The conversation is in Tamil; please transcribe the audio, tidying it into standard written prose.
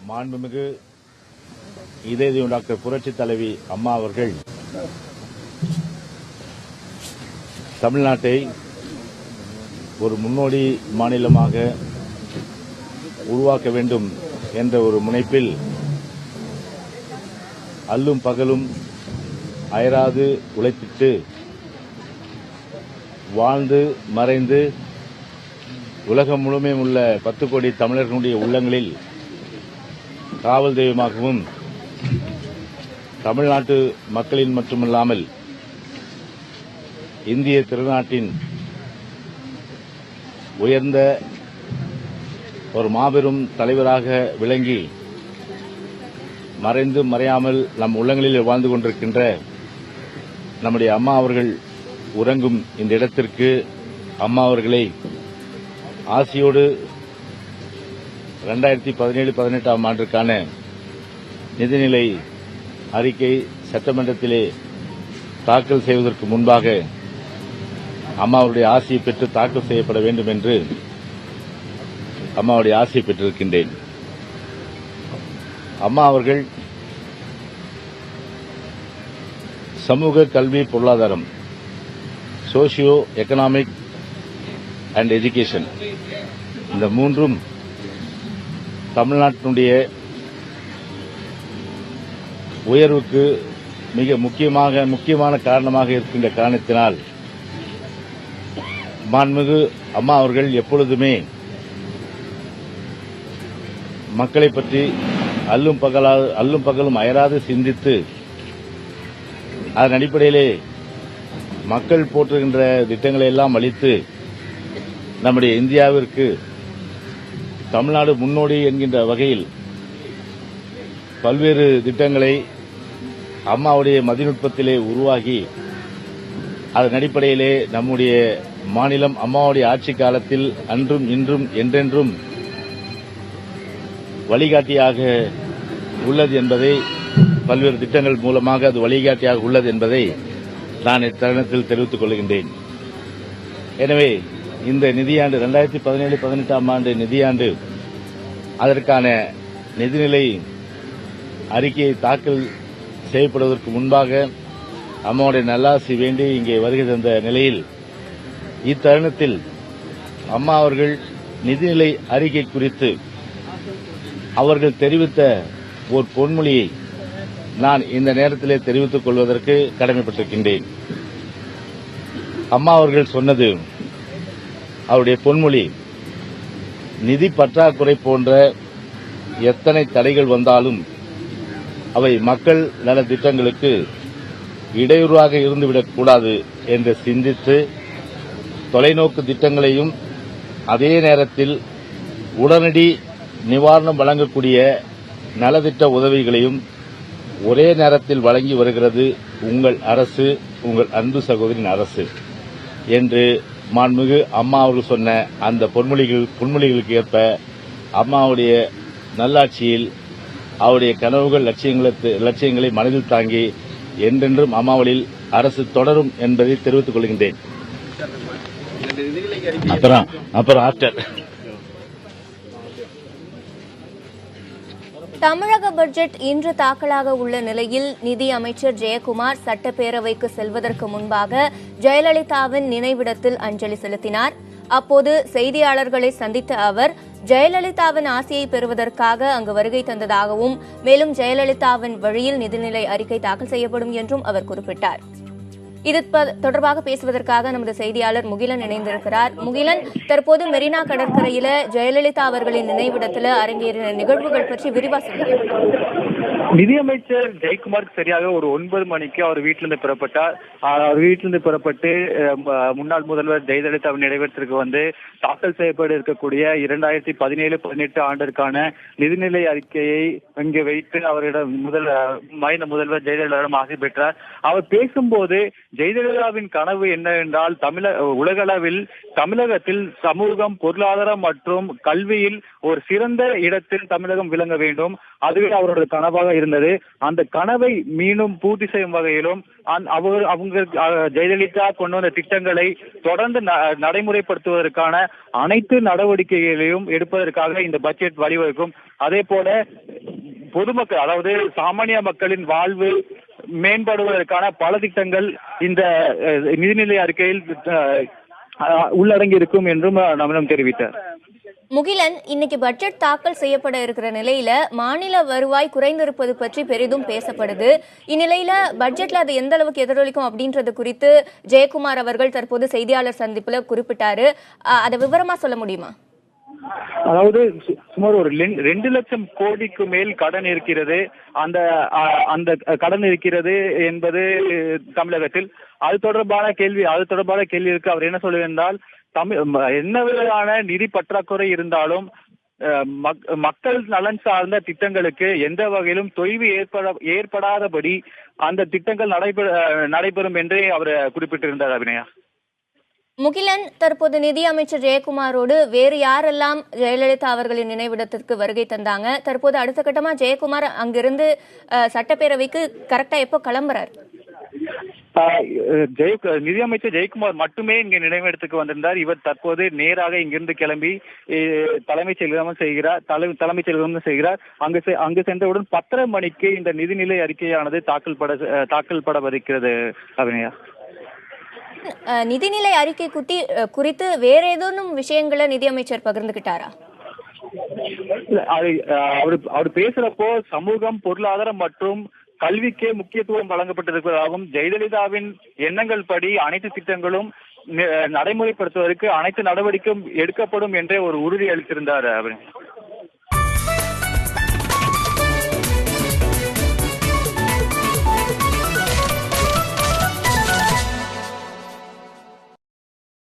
மாண்புமிகு இதய டாக்டர் புரட்சி தலைவி அம்மா அவர்கள் தமிழ்நாட்டை ஒரு முன்னோடி மாநிலமாக உருவாக்க வேண்டும் என்ற ஒரு முனைப்பில் அல்லும் பகலும் அயராது உழைத்திட்டு வாழ்ந்து மறைந்து உலகம் முழுமையும் உள்ள 10 கோடி தமிழர்களுடைய உள்ளங்களில் காவல் தெய்வமாகவும் தமிழ்நாட்டு மக்களின் மட்டுமல்லாமல் இந்திய திருநாட்டின் உயர்ந்த ஒரு மாபெரும் தலைவராக விளங்கி மறைந்து மறையாமல் நம் உள்ளங்களில் வாழ்ந்து கொண்டிருக்கின்ற நம்முடைய அம்மா அவர்கள் உறங்கும் இந்த இடத்திற்கு அம்மா அவர்களை ஆசியோடு 2017-18 ஆண்டுக்கான நிதிநிலை அறிக்கை சட்டமன்றத்திலே தாக்கல் செய்வதற்கு முன்பாக அம்மாவுடைய ஆசியை பெற்று தாக்கல் செய்யப்பட வேண்டும் என்று அம்மாவுடைய ஆசியை பெற்றிருக்கின்றேன். அம்மா அவர்கள் சமூக கல்வி பொருளாதாரம் சோசியோ எக்கனாமிக் அண்ட் எஜுகேஷன் இந்த மூன்றும் தமிழ்நாட்டினுடைய உயர்வுக்கு மிக முக்கியமான காரணமாக இருக்கின்ற காரணத்தினால் மாண்புமிகு அம்மா அவர்கள் எப்பொழுதுமே மக்களை பற்றி அல்லும் பகலும் அயராது சிந்தித்து அதன் அடிப்படையிலே மக்கள் போற்றுகின்ற திட்டங்களை எல்லாம் அளித்து நம்முடைய இந்தியாவிற்கு தமிழ்நாடு முன்னோடி என்கின்ற வகையில் பல்வேறு திட்டங்களை அம்மாவுடைய மதிநுட்பத்திலே உருவாகி அதன் அடிப்படையிலே நம்முடைய மாநிலம் அம்மாவுடைய ஆட்சி காலத்தில் அன்றும் இன்றும் என்றென்றும் வழிகாட்டியாக உள்ளது என்பதை பல்வேறு திட்டங்கள் மூலமாக அது வழிகாட்டியாக உள்ளது என்பதை நான் இத்தருணத்தில் தெரிவித்துக் கொள்கின்றேன். எனவே இந்த நிதியாண்டு 2017-18 ஆண்டு நிதியாண்டு அதற்கான நிதிநிலை அறிக்கையை தாக்கல் செய்யப்படுவதற்கு முன்பாக அம்மாவுடைய நல்லாசி வேண்டி இங்கே வருகை தந்த நிலையில் இத்தருணத்தில் அம்மா அவர்கள் நிதிநிலை அறிக்கை குறித்து அவர்கள் தெரிவித்த ஒரு பொன்மொழியை நான் இந்த நேரத்திலே தெரிவித்துக் கொள்வதற்கு கடமைப்பட்டிருக்கின்றேன். அம்மா அவர்கள் சொன்னது அவருடைய பொன்மொழி, நிதி பற்றாக்குறை போன்ற எத்தனை தடைகள் வந்தாலும் அவை மக்கள் நல திட்டங்களுக்கு இடையூறாக இருந்துவிடக்கூடாது என்று சிந்தித்து தொலைநோக்கு திட்டங்களையும் அதே நேரத்தில் உடனடி நிவாரணம் வழங்கக்கூடிய நலத்திட்ட உதவிகளையும் ஒரே நேரத்தில் வழங்கி வருகிறது உங்கள் அரசு, உங்கள் அன்பு சகோதரின் அரசு என்று மாண்புமிகு அம்மா அவர்கள் சொன்ன அந்த பொன்மொழிகளுக்கு ஏற்ப அம்மாவுடைய நல்லாட்சியில் அவருடைய கனவுகள் லட்சியங்களை மனதில் தாங்கி என்றென்றும் அம்மாவளில் அரசு தொடரும் என்பதை தெரிவித்துக் கொள்கின்றேன். தமிழக பட்ஜெட் இன்று தாக்கலாக உள்ள நிலையில் நிதி அமைச்சர் ஜெயக்குமார் சட்டப்பேரவைக்கு செல்வதற்கு முன்பாக ஜெயலலிதாவின் நினைவிடத்தில் அஞ்சலி செலுத்தினார். அப்போது செய்தியாளர்களை சந்தித்த அவர் ஜெயலலிதாவின் ஆசியை பெறுவதற்காக அங்கு வருகை தந்ததாகவும் மேலும் ஜெயலலிதாவின் வழியில் நிதிநிலை அறிக்கை தாக்கல் செய்யப்படும் என்றும் அவர் குறிப்பிட்டார். இது தொடர்பாக பேசுவதற்காக நமது செய்தியாளர் முகிலன் இணைந்திருக்கிறார். முகிலன், தற்போது மெரினா கடற்கரையில ஜெயலலிதா அவர்களின் நினைவிடத்தில் அரங்கேறின நிகழ்வுகள் பற்றி விரிவா சொல்லுங்கள். நிதியமைச்சர் ஜெயக்குமாருக்கு சரியாக ஒரு 9 மணிக்கு அவர் வீட்டிலிருந்து புறப்பட்டார். அவர் வீட்டிலிருந்து புறப்பட்டு முன்னாள் முதல்வர் ஜெயலலிதாவின் நினைவிடத்திற்கு வந்து தாக்கல் செய்யப்பட இருக்கக்கூடிய 2017-18 ஆண்டிற்கான நிதிநிலை அறிக்கையை இங்கு வைத்து அவரிடம் முதல்வர் ஜெயலலிதாவிடம் ஆசை பெற்றார். அவர் பேசும்போது ஜெயலலிதாவின் கனவு என்னவென்றால் உலகளவில் தமிழகத்தில் சமூகம், பொருளாதாரம் மற்றும் கல்வியில் ஒரு சிறந்த இடத்தில் தமிழகம் விளங்க வேண்டும். அதுவே அவருடைய கனவாக இருந்தது. அந்த கனவை மீண்டும் பூர்த்தி செய்யும் வகையிலும் அவங்க ஜெயலலிதா கொண்டு வந்த திட்டங்களை தொடர்ந்து நடைமுறைப்படுத்துவதற்கான அனைத்து நடவடிக்கைகளையும் எடுப்பதற்காக இந்த பட்ஜெட் வழிவகுக்கும். அதே போல பொதுமக்கள், அதாவது சாமானிய மக்களின் வாழ்வு மேம்படுவதற்கான பல திட்டங்கள் இந்த நிதிநிலை அறிக்கையில் உள்ளடங்கி இருக்கும் என்றும் நம்மிடம் தெரிவித்தார். முகிலன், இன்னைக்கு பட்ஜெட் தாக்கல் செய்யப்பட இருக்கிற நிலையில மாநில வருவாய் குறைந்திருப்பது பற்றி பெரிதும் பேசப்படுது. இந்நிலையில பட்ஜெட்ல அது எந்த அளவுக்கு எதிரொலிக்கும் அப்படின்றது குறித்து ஜெயக்குமார் அவர்கள் தற்போது செய்தியாளர் சந்திப்புல குறிப்பிட்டாரு. அதை விவரமா சொல்ல முடியுமா? அதாவது சுமார் ஒரு 2 லட்சம் கோடிக்கு மேல் கடன் இருக்கிறது. அந்த கடன் இருக்கிறது என்பது தமிழகத்தில். அது தொடர்பான கேள்விக்கு அவர் என்ன சொல்லுவென்றால், என்ன விதமான நிதி பற்றாக்குறை இருந்தாலும் மக்கள் நலன் சார்ந்த திட்டங்களுக்கு எந்த வகையிலும் தொய்வு ஏற்படாதபடி அந்த திட்டங்கள் நடைபெறும் என்றே அவர் குறிப்பிட்டிருந்தார். அபிநயா. முகிலன், தற்போது நிதியமைச்சர் ஜெயக்குமாரோடு வேறு யாரெல்லாம் ஜெயலலிதா அவர்களின் நினைவிடத்திற்கு வருகை தந்தாங்க? தற்போது அடுத்த கட்டமா ஜெயக்குமார் அங்கிருந்து சட்டப்பேரவைக்கு கரெக்டா எப்போ கிளம்புறாரு? நிதியமைச்சர் ஜெயக்குமார் மட்டுமே இங்க நினைவிடத்துக்கு வந்திருந்தார். இவர் தற்போது நேராக இங்கிருந்து கிளம்பி தலைமைச் செயலகம் செய்கிறார். அங்கு சென்றவுடன் 10:30 மணிக்கு இந்த நிதிநிலை அறிக்கையானது தாக்கல் படவிருக்கிறது. அபிநயா. நிதிநிலை அறிக்கை குறித்து வேற ஏதேனும் விஷயங்களை நிதியமைச்சர் பகிர்ந்துகிட்டாரா? அவர் பேசுறப்போ சமூகம், பொருளாதாரம் மற்றும் கல்விக்கே முக்கியத்துவம் வழங்கப்பட்டிருப்பதாகவும், ஜெயலலிதாவின் எண்ணங்கள் படி அனைத்து திட்டங்களும் நடைமுறைப்படுத்துவதற்கு அனைத்து நடவடிக்கையும் எடுக்கப்படும் என்றே ஒரு உறுதி அளித்திருந்தார்.